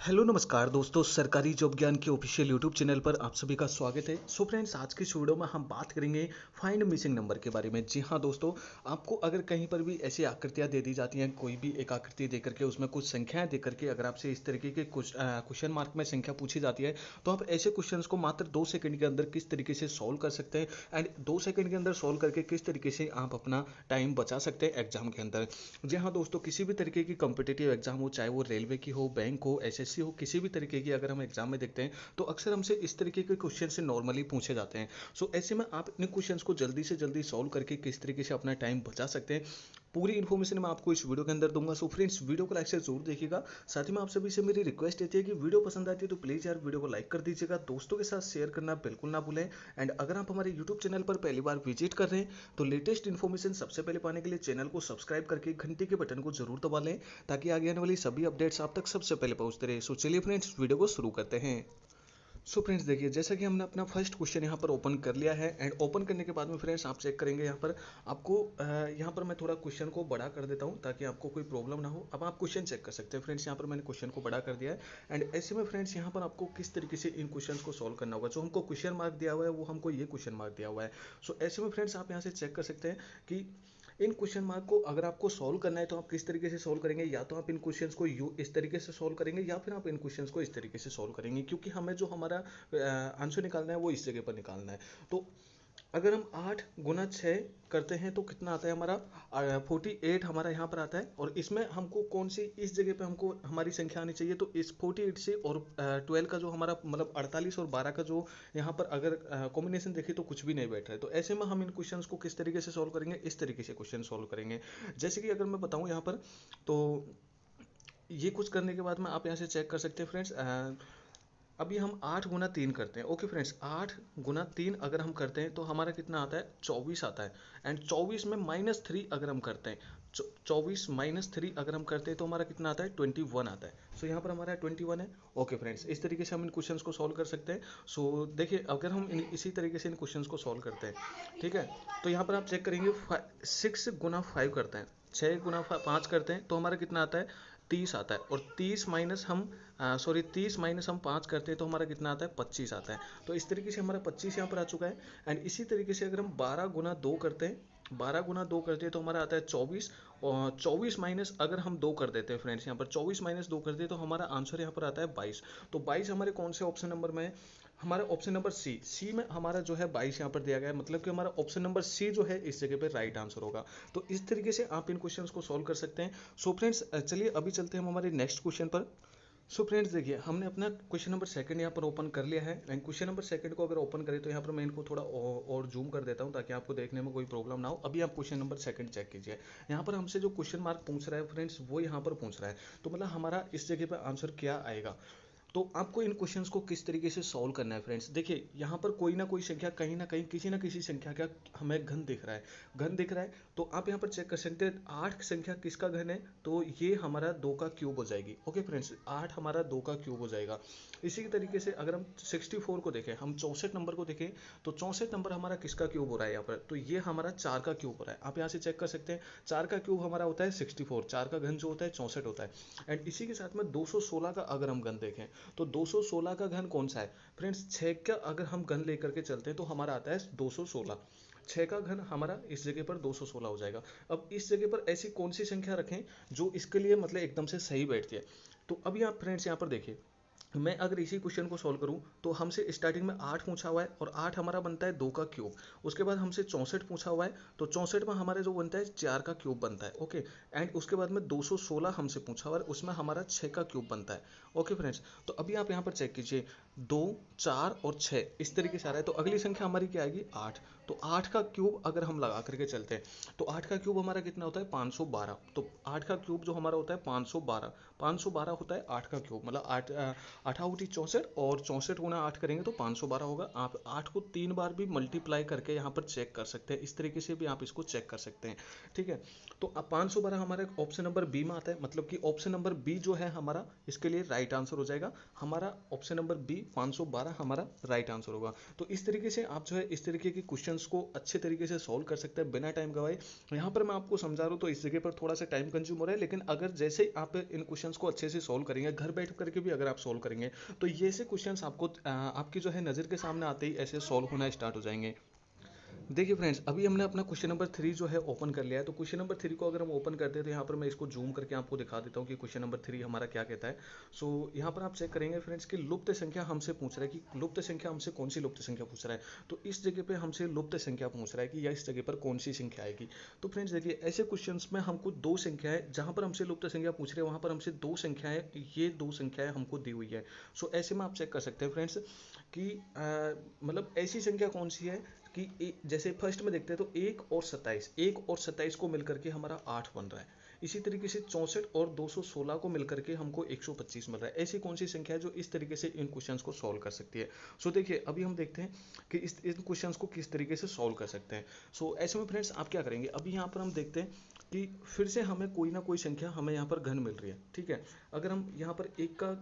Hello नमस्कार दोस्तों, सरकारी जॉब ज्ञान के ऑफिशियल यूट्यूब चैनल पर आप सभी का स्वागत है। सो फ्रेंड्स, आज की इस वीडियो में हम बात करेंगे फाइंड मिसिंग नंबर के बारे में। जी हाँ दोस्तों, आपको अगर कहीं पर भी ऐसी आकृतियां दे दी जाती हैं, कोई भी एक आकृति दे करके उसमें कुछ संख्याएं दे करके अगर आपसे इस तरीके के क्वेश्चन मार्क में संख्या पूछी जाती है, तो आप ऐसे क्वेश्चन को मात्र 2 सेकंड के अंदर किस तरीके से सॉल्व कर सकते हैं एंड 2 सेकंड के अंदर सॉल्व करके किस तरीके से आप अपना टाइम बचा सकते हैं एग्जाम के अंदर। जी हाँ दोस्तों, किसी भी तरीके की कॉम्पिटेटिव एग्जाम हो, चाहे वो रेलवे की हो, बैंक हो, एसएससी हो, किसी भी तरीके की अगर हम एग्जाम में देखते हैं तो अक्सर हमसे इस तरीके के क्वेश्चन से नॉर्मली पूछे जाते हैं। सो ऐसे में आप इन क्वेश्चंस को जल्दी से जल्दी सॉल्व करके किस तरीके से अपना टाइम बचा सकते हैं, पूरी इन्फॉर्मेशन मैं आपको इस वीडियो के अंदर दूंगा। सो फ्रेंड्स, वीडियो को लाइक से जरूर देखिएगा। साथ ही में आप सभी से मेरी रिक्वेस्ट रहती है कि वीडियो पसंद आती है तो प्लीज़ यार वीडियो को लाइक कर दीजिएगा, दोस्तों के साथ शेयर करना बिल्कुल ना भूलें। एंड अगर आप हमारे यूट्यूब चैनल पर पहली बार विजिट कर रहे हैं तो लेटेस्ट इन्फॉर्मेशन सबसे पहले पाने के लिए चैनल को सब्सक्राइब करके घंटी के बटन को जरूर दबा लें, ताकि आगे आने वाली सभी अपडेट्स आप तक सबसे पहले पहुंचते रहे। सो चलिए फ्रेंड्स, वीडियो को शुरू करते हैं। सो फ्रेंड्स देखिए, जैसा कि हमने अपना फर्स्ट क्वेश्चन यहाँ पर ओपन कर लिया है एंड ओपन करने के बाद में फ्रेंड्स आप चेक करेंगे यहाँ पर आपको यहाँ पर मैं थोड़ा क्वेश्चन को बड़ा कर देता हूँ ताकि आपको कोई प्रॉब्लम ना हो। अब आप क्वेश्चन चेक कर सकते हैं फ्रेंड्स, यहाँ पर मैंने क्वेश्चन को बड़ा कर दिया है एंड ऐसे में फ्रेंड्स यहाँ पर आपको किस तरीके से इन क्वेश्चन को सॉल्व करना होगा। जो हमको क्वेश्चन मार्क दिया हुआ है वो हमको ये क्वेश्चन मार्क दिया हुआ है। सो ऐसे में फ्रेंड्स आप यहाँ से चेक कर सकते हैं कि इन क्वेश्चन मार्क को अगर आपको सॉल्व करना है तो आप किस तरीके से सॉल्व करेंगे। या तो आप इन क्वेश्चंस को इस तरीके से सॉल्व करेंगे या फिर आप इन क्वेश्चंस को इस तरीके से सॉल्व करेंगे, क्योंकि हमें जो हमारा आंसर निकालना है वो इस जगह पर निकालना है। तो अगर हम 8 × 6 करते हैं तो कितना आता है हमारा 48 हमारा यहाँ पर आता है। और इसमें हमको कौन सी इस जगह पे हमको हमारी संख्या आनी चाहिए, तो इस 48 से और 12 का जो हमारा मतलब 48 और 12 का जो यहाँ पर अगर कॉम्बिनेशन देखें तो कुछ भी नहीं बैठ रहा है। तो ऐसे में हम इन क्वेश्चंस को किस तरीके से सॉल्व करेंगे, इस तरीके से क्वेश्चन सॉल्व करेंगे। जैसे कि अगर मैं बताऊँ यहाँ पर, तो ये कुछ करने के बाद में आप यहाँ से चेक कर सकते हैं फ्रेंड्स। अभी हम 8 × 3 करते हैं। ओके फ्रेंड्स, 8 × 3 अगर हम करते हैं तो हमारा कितना आता है, 24 आता है। एंड 24 में -3 अगर हम करते हैं, 24 -3 अगर हम करते हैं तो हमारा कितना आता है, 21 आता है। सो यहाँ पर हमारा 21 है। ओके फ्रेंड्स, इस तरीके से हम इन क्वेश्चंस को सॉल्व कर सकते हैं। सो देखिए, अगर हम इसी तरीके से इन क्वेश्चंस को सॉल्व करते हैं, ठीक है, तो यहाँ पर आप चेक करेंगे 6 × 5 करते हैं, 6 × 5 करते हैं तो हमारा कितना आता है, 30 आता है। और 30 माइनस हम 5 करते हैं तो हमारा कितना आता है, 25 आता है। तो इस तरीके से हमारा 25 यहाँ पर आ चुका है। एंड इसी तरीके से अगर हम 12 × 2 करते हैं, 12 × 2 करते हैं तो हमारा आता है 24। और 24 माइनस अगर हम 2 कर देते हैं फ्रेंड्स, यहाँ पर 24 माइनस 2 करते हैं तो हमारा आंसर यहाँ पर आता है 22। तो 22 हमारे कौन से ऑप्शन नंबर में है, हमारा ऑप्शन नंबर सी में हमारा जो है 22 यहाँ पर दिया गया है। मतलब कि हमारा ऑप्शन नंबर सी जो है इस जगह पे राइट आंसर होगा। तो इस तरीके से आप इन क्वेश्चंस को सॉल्व कर सकते हैं। सो फ्रेंड्स, चलिए अभी चलते हैं हम हमारे नेक्स्ट क्वेश्चन पर। सो फ्रेंड्स देखिए, हमने अपना क्वेश्चन नंबर सेकंड यहाँ पर ओपन कर लिया है। एंड क्वेश्चन नंबर सेकंड को अगर ओपन करें तो यहाँ पर मैं इनको थोड़ा और जूम कर देता हूँ ताकि आपको देखने में कोई प्रॉब्लम ना हो। अभी आप क्वेश्चन नंबर सेकंड चेक कीजिए। यहाँ पर हमसे जो क्वेश्चन मार्क पूछ रहा है फ्रेंड्स, वो यहाँ पर पूछ रहा है। तो मतलब हमारा इस जगह पर आंसर क्या आएगा। तो आपको इन क्वेश्चंस को किस तरीके से सॉल्व करना है फ्रेंड्स। देखिए, यहाँ पर कोई ना कोई संख्या कहीं ना कहीं किसी ना किसी संख्या का हमें घन दिख रहा है, घन दिख रहा है। तो आप यहाँ पर चेक कर सकते हैं 8 संख्या किसका घन है, तो ये हमारा 2 का क्यूब हो जाएगी। ओके फ्रेंड्स, 8 हमारा 2 का क्यूब हो जाएगा। इसी तरीके से अगर हम 64 को देखें, हम 64 नंबर को देखें, तो 64 नंबर हमारा किसका क्यूब हो रहा है यहाँ पर, तो ये हमारा 4 का क्यूब हो रहा है। आप यहाँ से चेक कर सकते हैं 4 का क्यूब हमारा होता है 64, 4 का घन जो होता है 64 होता है। एंड इसी के साथ में 216 का अगर हम घन देखें तो 216 का घन कौन सा है फ्रेंड्स, 6 का अगर हम घन लेकर के चलते हैं तो हमारा आता है 216। 6 का घन हमारा इस जगह पर 216 हो जाएगा। अब इस जगह पर ऐसी कौन सी संख्या रखें जो इसके लिए मतलब एकदम से सही बैठती है। तो अभी आप फ्रेंड्स यहाँ पर देखिए, मैं अगर इसी क्वेश्चन को सॉल्व करूं तो हमसे स्टार्टिंग में 8 पूछा हुआ है और 8 हमारा बनता है 2 का क्यूब। उसके बाद हमसे 64 पूछा हुआ है, तो 64 में हमारे जो बनता है 4 का क्यूब बनता है। ओके, एंड उसके बाद में 216 हमसे पूछा हुआ है, उसमें हमारा 6 का क्यूब बनता है। ओके फ्रेंड्स, तो अभी आप यहाँ पर चेक कीजिए 2, 4 और 6 इस तरीके से आ रहा है। तो अगली संख्या हमारी क्या आएगी, 8। तो 8 का क्यूब अगर हम लगा करके चलते हैं तो 8 का क्यूब हमारा कितना होता है, 512। तो 8 का क्यूब जो हमारा होता है 512, 512 होता है 8 का क्यूब। मतलब 8 8 64 और 64 × 8 करेंगे तो 512 होगा। आप 8 को 3 बार भी मल्टीप्लाई करके यहाँ पर चेक कर सकते हैं, इस तरीके से भी आप इसको चेक कर सकते हैं। ठीक है, तो अब 512 हमारे ऑप्शन नंबर बी में आता है। मतलब कि ऑप्शन नंबर बी जो है हमारा इसके लिए राइट आंसर हो जाएगा। हमारा ऑप्शन नंबर बी 512 हमारा राइट आंसर होगा। तो इस तरीके से आप जो है इस तरीके के क्वेश्चन क्वेश्चंस को अच्छे तरीके से सॉल्व कर सकते हैं बिना टाइम गवाए। यहाँ पर मैं आपको समझा रहा हूँ तो इस जगह पर थोड़ा सा टाइम कंज्यूम हो रहा है, लेकिन अगर जैसे ही आप इन क्वेश्चंस को अच्छे से सॉल्व करेंगे, घर बैठ करके भी अगर आप सॉल्व करेंगे, तो ये से क्वेश्चंस आपको आपकी जो है नज़र के सामने आते ही ऐसे सॉल्व होना स्टार्ट हो जाएंगे। देखिए फ्रेंड्स, अभी हमने अपना क्वेश्चन नंबर 3 जो है ओपन कर लिया है। तो क्वेश्चन नंबर 3 को अगर हम ओपन करते हैं तो यहाँ पर मैं इसको जूम करके आपको दिखा देता हूँ कि क्वेश्चन नंबर 3 हमारा क्या कहता है। सो यहाँ पर आप चेक करेंगे फ्रेंड्स कि लुप्त संख्या हमसे पूछ रहा है कि लुप्त संख्या हमसे कौन सी लुप्त संख्या पूछ रहा है। तो इस जगह पे हमसे लुप्त संख्या पूछ रहा है कि या इस जगह पर कौन सी संख्या आएगी। तो फ्रेंड्स देखिए, ऐसे क्वेश्चन में हमको दो संख्याएं, जहाँ पर हमसे लुप्त संख्या पूछ रहे हैं वहाँ पर हमसे दो संख्याएं, ये दो संख्याएं हमको दी हुई है। सो ऐसे में आप चेक कर सकते हैं फ्रेंड्स कि मतलब ऐसी संख्या कौन सी है कि जैसे फर्स्ट में देखते हैं तो 1 और 27 को मिलकर के हमारा 8 बन रहा है। इसी तरीके से 64 और 216 को मिलकर के हमको 125 मिल रहा है। ऐसी कौन सी संख्या है जो इस तरीके से इन क्वेश्चंस को सॉल्व कर सकती है। सो देखिए, अभी हम देखते हैं कि इन क्वेश्चंस को किस तरीके से सॉल्व कर सकते हैं। सो ऐसे में फ्रेंड्स आप क्या करेंगे, अभी यहाँ पर हम देखते हैं कि फिर से हमें कोई ना कोई संख्या हमें यहाँ पर घन मिल रही है। ठीक है, अगर हम यहाँ पर एक का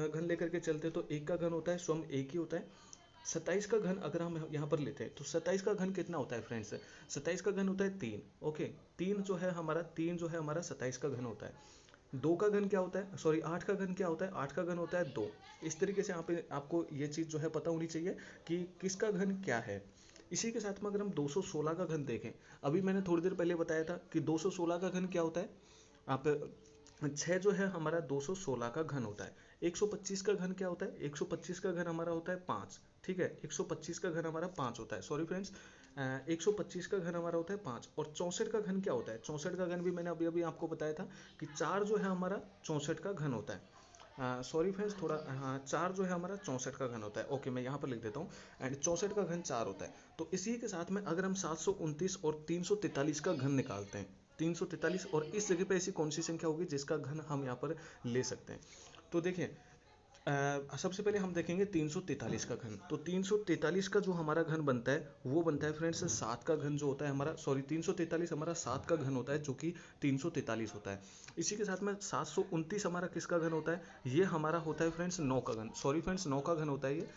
घन लेकर के चलते हैं तो एक का घन होता है स्वयं एक ही होता है। 27 का घन अगर हम यहाँ पर लेते हैं तो 27 का घन कितना होता है फ्रेंड्स, 27 का घन होता है 3। ओके, 3 जो है हमारा 27 का घन होता है। 2 का घन क्या होता है, सॉरी 8 का घन क्या होता है, 8 का घन होता है 2। इस तरीके से यहाँ पे आपको ये चीज़ जो है पता होनी चाहिए कि किसका घन क्या है। इसी के साथ में अगर हम 216 का घन देखें, अभी मैंने थोड़ी देर पहले बताया था कि 216 का घन क्या होता है। आप 6 जो है हमारा 216 का घन होता है। 125 का घन क्या होता है, 125 का घन हमारा होता है 5। ठीक है, 125 का घन हमारा 5 होता है, सॉरी फ्रेंड्स, 125 का घन हमारा होता है 5। और 64 का घन क्या होता है, 64 का घन भी मैंने अभी अभी आपको बताया था कि 4 जो है हमारा 64 का घन होता है। सॉरी फ्रेंड्स, थोड़ा, हाँ, 4 जो है हमारा 64 का घन होता है। ओके, मैं यहाँ पर लिख देता हूँ, एंड 64 का घन 4 होता है। तो इसी के साथ में अगर हम 729 और 343 का घन निकालते हैं, 343, और इस जगह पे ऐसी कौन सी संख्या होगी जिसका घन हम यहाँ पर ले सकते हैं। तो देखिए, सबसे पहले हम देखेंगे 343 का घन। तो 343 का जो हमारा घन बनता है वो बनता है फ्रेंड्स 7 का घन जो होता है हमारा, सॉरी 343 हमारा 7 का घन होता है जो कि 343 होता है। इसी के साथ में 729 हमारा किसका घन होता है, ये हमारा होता है फ्रेंड्स 9 का घन, सॉरी फ्रेंड्स 9 का घन होता है ये।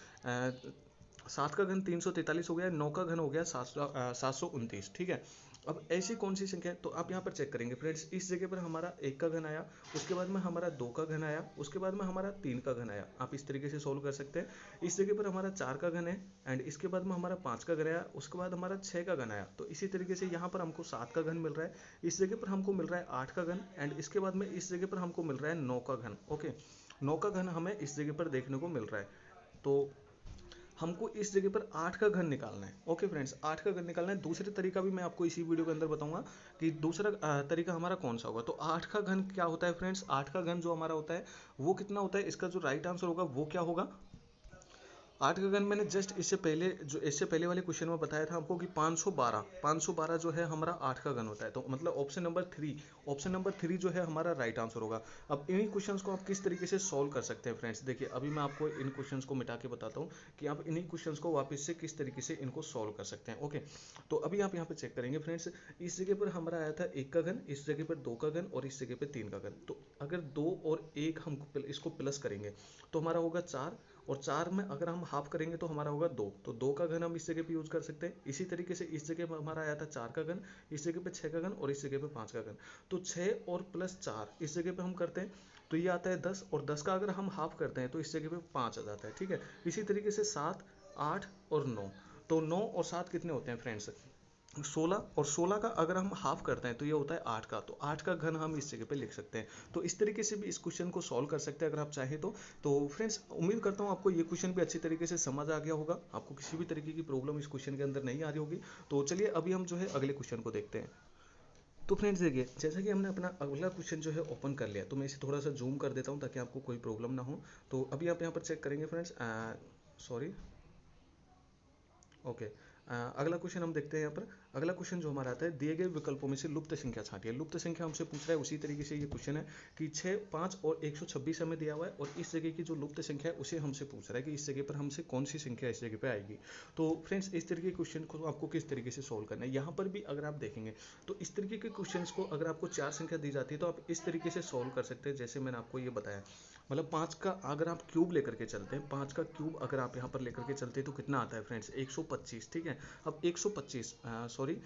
7 का घन 343 हो गया, 9 का घन हो गया 729। ठीक है, अब ऐसी कौन सी संख्या है, तो आप यहाँ पर चेक करेंगे फ्रेंड्स, इस जगह पर हमारा 1 का घन आया, उसके बाद में हमारा 2 का घन आया, उसके बाद में हमारा 3 का घन आया। आप इस तरीके से सोल्व कर सकते हैं। इस जगह पर हमारा 4 का घन है, एंड इसके बाद में हमारा 5 का घन आया, उसके बाद हमारा 6 का घन आया। तो इसी तरीके से यहाँ पर हमको 7 का घन मिल रहा है, इस जगह पर हमको मिल रहा है 8 का घन, एंड इसके बाद में इस जगह पर हमको मिल रहा है 9 का घन। ओके, 9 का घन हमें इस जगह पर देखने को मिल रहा है। तो हमको इस जगह पर 8 का घन निकालना है। ओके फ्रेंड्स, 8 का घन निकालना है। दूसरे तरीका भी मैं आपको इसी वीडियो के अंदर बताऊंगा कि दूसरा तरीका हमारा कौन सा होगा। तो 8 का घन क्या होता है फ्रेंड्स, 8 का घन जो हमारा होता है वो कितना होता है, इसका जो राइट आंसर होगा वो क्या होगा। 8 का घन मैंने जस्ट इससे पहले वाले क्वेश्चन में बताया था आपको कि 512 जो है हमारा 8 का घन होता है। तो मतलब ऑप्शन नंबर 3 जो है हमारा राइट आंसर होगा। अब इन्हीं क्वेश्चंस को आप किस तरीके से सॉल्व कर सकते हैं फ्रेंड्स, देखिए अभी मैं आपको इन क्वेश्चंस को मिटा के बताता हूँ कि आप इन्हीं क्वेश्चंस को वापस से किस तरीके से इनको सॉल्व कर सकते हैं। ओके, तो अभी आप यहाँ पे चेक करेंगे फ्रेंड्स, इस जगह पर हमारा आया था 1 का घन, इस जगह पर 2 का घन, और इस जगह पर 3 का घन। तो अगर 2 और 1 हम इसको प्लस करेंगे तो हमारा होगा 4, और 4 में अगर हम हाफ करेंगे तो हमारा होगा 2। तो 2 का घन हम इस जगह पे यूज कर सकते हैं। इसी तरीके से इस जगह पर हमारा आया था 4 का घन, इस जगह पे 6 का घन, और इस जगह पे 5 का घन। तो 6 और प्लस 4 इस जगह पे हम करते हैं तो ये आता है 10, और 10 का अगर हम हाफ करते हैं तो इस जगह पे 5 आ जाता है। ठीक है, इसी तरीके से 7, 8 और 9। तो 9 और 7 कितने होते हैं फ्रेंड्स, 16, और 16 का अगर हम हाफ करते हैं तो ये होता है 8 का। तो 8 का घन हम इस जगह पे लिख सकते हैं। तो इस तरीके से भी इस क्वेश्चन को सॉल्व कर सकते हैं अगर आप चाहें तो फ्रेंड्स उम्मीद करता हूँ आपको ये क्वेश्चन भी अच्छी तरीके से समझ आ गया होगा, आपको किसी भी तरीके की प्रॉब्लम इस क्वेश्चन के अंदर नहीं आ रही होगी। तो चलिए अभी हम जो है अगले क्वेश्चन को देखते हैं। तो फ्रेंड्स देखिए, जैसा कि हमने अपना अगला क्वेश्चन जो है ओपन कर लिया, तो मैं इसे थोड़ा सा जूम कर देता हूँ ताकि आपको कोई प्रॉब्लम ना हो। तो अभी आप यहाँ पर चेक करेंगे फ्रेंड्स, सॉरी, ओके, अगला क्वेश्चन हम देखते हैं यहाँ पर। अगला क्वेश्चन जो हमारा आता है, दिए गए विकल्पों में से लुप्त संख्या छांटिए। लुप्त संख्या हमसे पूछ रहा है, उसी तरीके से ये क्वेश्चन है कि 6, 5 और 126 हमें दिया हुआ है और इस जगह की जो लुप्त संख्या है उसे हमसे पूछ रहा है कि इस जगह पर हमसे कौन सी संख्या इस जगह पे आएगी। तो फ्रेंड्स इस तरीके के क्वेश्चन को आपको किस तरीके से सोल्व करना है, यहाँ पर भी अगर आप देखेंगे तो इस तरीके के क्वेश्चंस को अगर आपको 4 संख्या दी जाती है तो आप इस तरीके से सोल्व कर सकते हैं, जैसे मैंने आपको ये बताया। मतलब 5 का अगर आप क्यूब लेकर के चलते हैं, 5 का क्यूब अगर आप यहाँ पर लेकर के चलते हैं तो कितना आता है फ्रेंड्स, 125। ठीक है, अब 125 सॉरी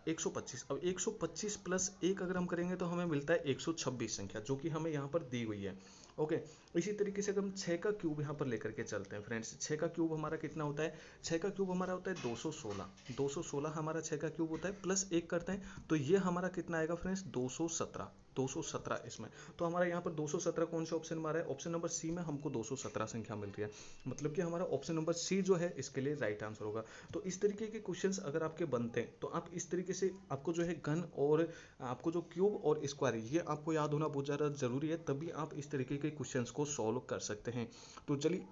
125, अब 125 प्लस 1 अगर हम करेंगे तो हमें मिलता है 126 संख्या, जो कि हमें यहाँ पर दी हुई है। ओके, इसी तरीके से अगर हम 6 का क्यूब यहाँ पर लेकर के चलते हैं फ्रेंड्स, 6 का क्यूब हमारा कितना होता है, 6 का क्यूब हमारा होता है 216। 216 हमारा 6 का क्यूब होता है, प्लस 1 करते हैं तो ये हमारा कितना आएगा फ्रेंड्स, 217। 217 इसमें, तो हमारा यहाँ पर 217 कौन से ऑप्शन में आ रहा है, ऑप्शन नंबर सी में हमको 217 संख्या मिल रही है। मतलब कि हमारा ऑप्शन नंबर सी जो है इसके लिए राइट आंसर होगा। तो इस तरीके के क्वेश्चंस अगर आपके बनते हैं तो आप इस तरीके से, आपको जो है घन और आपको जो क्यूब और स्क्वायर ये आपको याद होना बहुत ज़्यादा जरूरी है, तभी आप इस तरीके के क्वेश्चंस को सॉल्व कर सकते हैं। तो चलिए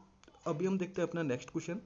अभी हम देखते हैं अपना नेक्स्ट क्वेश्चन।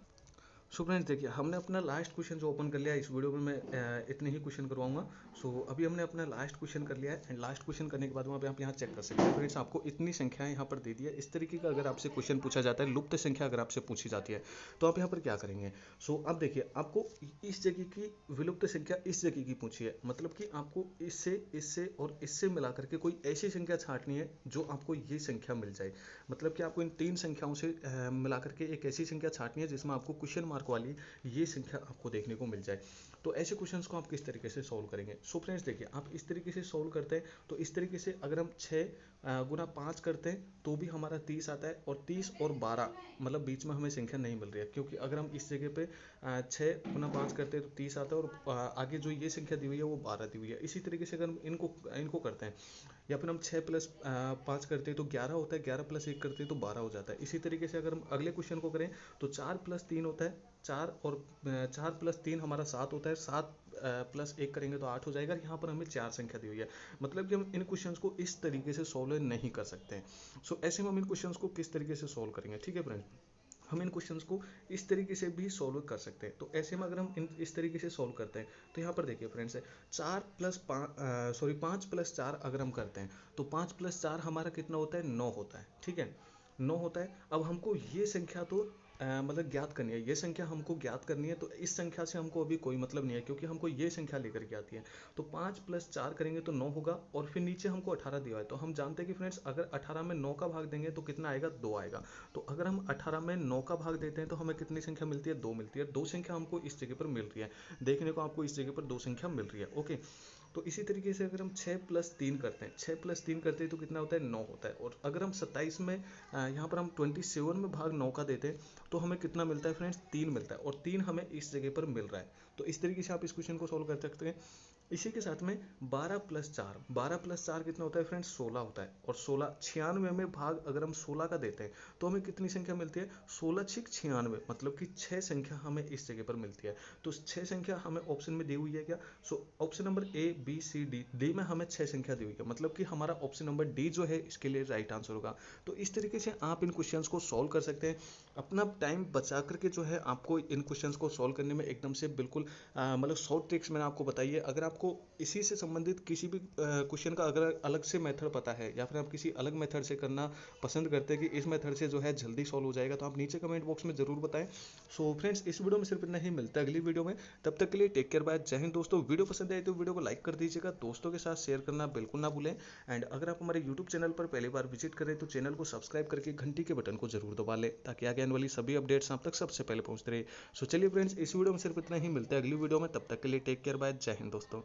सो फ्रेंड्स देखिए, हमने अपना लास्ट क्वेश्चन जो ओपन कर लिया, इस वीडियो में मैं इतने ही क्वेश्चन करवाऊंगा। सो अभी हमने अपना लास्ट क्वेश्चन कर लिया है एंड लास्ट क्वेश्चन करने के बाद वहाँ पे आप यहाँ चेक कर सकते हैं फ्रेंड्स, आपको इतनी संख्याएं यहाँ पर दे दी है। इस तरीके का अगर आपसे क्वेश्चन पूछा जाता है, लुप्त संख्या अगर आपसे पूछी जाती है तो आप यहाँ पर क्या करेंगे। सो अब देखिए, आपको इस जगह की विलुप्त संख्या इस जगह की पूछी है, मतलब कि आपको इससे इससे और इससे मिला करके कोई ऐसी संख्या छांटनी है जो आपको ये संख्या मिल जाए। मतलब कि आपको इन 3 संख्याओं से मिला करके एक ऐसी संख्या छांटनी है जिसमें आपको क्वेश्चन मार्क वाली ये संख्या आपको देखने को मिल जाए। तो ऐसे क्वेश्चंस को आप किस तरीके से सॉल्व करेंगे। सो फ्रेंड्स देखिए, आप इस तरीके से सॉल्व करते हैं तो इस तरीके से अगर हम 6 गुना 5 करते हैं तो भी हमारा 30 आता है, और 30 और 12 मतलब बीच में हमें संख्या नहीं मिल रही है, क्योंकि अगर हम इस जगह पे 6 गुना 5 करते हैं तो 30 आता है, और आगे जो ये संख्या दी हुई है वो 12 दी हुई है। इसी तरीके से अगर हम इनको करते हैं, या फिर हम 6 प्लस 5 करते हैं तो 11 होता है, 11 प्लस 1 करते हैं तो 12 हो जाता है। इसी तरीके से अगर हम अगले क्वेश्चन को करें तो 4 प्लस 3 होता है 4, और 4 प्लस 3 हमारा 7 होता है, 7 प्लस 1 करेंगे तो 8 हो जाएगा। यहाँ पर हमें 4 संख्या दी हुई है, मतलब कि हम इन क्वेश्चंस को इस तरीके से सॉल्व नहीं कर सकते हैं। सो ऐसे में हम इन क्वेश्चंस को किस तरीके से सॉल्व करेंगे, ठीक है फ्रेंड्स, हम इन क्वेश्चंस को इस तरीके से भी सॉल्व कर सकते हैं। तो ऐसे में अगर हम इस तरीके से सॉल्व करते हैं तो यहाँ पर देखिए फ्रेंड्स, 5 प्लस 4 अगर हम करते हैं तो 5 प्लस 4 हमारा कितना होता है, 9 होता है। ठीक है, 9 होता है। अब हमको ये संख्या तो मतलब ज्ञात करनी है, ये संख्या हमको ज्ञात करनी है, तो इस संख्या से हमको अभी कोई मतलब नहीं है, क्योंकि हमको ये संख्या लेकर के आती है। तो 5 प्लस 4 करेंगे तो 9 होगा, और फिर नीचे हमको 18 दिया है, तो हम जानते हैं कि फ्रेंड्स अगर 18 में 9 का भाग देंगे तो कितना आएगा, 2 आएगा। तो अगर हम 18 में 9 का भाग देते हैं तो हमें कितनी संख्या मिलती है, 2 मिलती है। 2 संख्या हमको इस जगह पर मिल रही है, देखने को आपको इस जगह पर 2 संख्या मिल रही है। ओके, तो इसी तरीके से अगर हम 6 प्लस 3 करते हैं, 6 प्लस 3 करते हैं तो कितना होता है, 9 होता है। और अगर हम 27 में यहाँ पर हम 27 में भाग 9 का देते हैं तो हमें कितना मिलता है फ्रेंड्स, 3 मिलता है, और 3 हमें इस जगह पर मिल रहा है। तो इस तरीके से आप इस क्वेश्चन को सॉल्व कर सकते हैं। इसी के साथ में 12 प्लस 4 कितना होता है फ्रेंड्स, 16 होता है। और 16 96 में भाग अगर हम 16 का देते हैं तो हमें कितनी संख्या मिलती है, 16 6 96, मतलब कि 6 संख्या हमें इस जगह पर मिलती है। तो 6 संख्या हमें ऑप्शन में दी हुई है क्या, so option number A B C D में हमें 6 संख्या दी हुई है, मतलब कि हमारा ऑप्शन नंबर डी जो है इसके लिए राइट आंसर होगा। तो इस तरीके से आप इन क्वेश्चंस को सॉल्व कर सकते हैं। अपना टाइम बचा करके जो है आपको इन क्वेश्चंस को सॉल्व करने में एकदम से बिल्कुल मतलब शॉर्ट ट्रिक्स मैंने आपको बताई है। अगर आपको इसी से संबंधित किसी भी क्वेश्चन का अगर अलग से मेथड पता है, या फिर आप किसी अलग मेथड से करना पसंद करते हैं कि इस मेथड से जो है जल्दी सॉल्व हो जाएगा, तो आप नीचे कमेंट बॉक्स में जरूर बताएं। सो फ्रेंड्स इस वीडियो में सिर्फ इतना ही, मिलता है अगली वीडियो में, तब तक के लिए टेक केयर, बाय, जय हिंद दोस्तों। वीडियो पसंद आए तो वीडियो को लाइक कर दीजिएगा, दोस्तों के साथ शेयर करना बिल्कुल ना भूलें। एंड अगर आप हमारे यूट्यूब चैनल पर पहली बार विजिट करें तो चैनल को सब्सक्राइब करके घंटी के बटन को जरूर दबा लें, ताकि आगे आने वाली सभी अपडेट्स आप तक सबसे पहले पहुंचते रहे। सो चलिए फ्रेंड्स इस वीडियो में सिर्फ इतना ही, मिलता है अगली वीडियो में, तब तक के लिए टेक केयर, बाय, जय हिंद दोस्तों।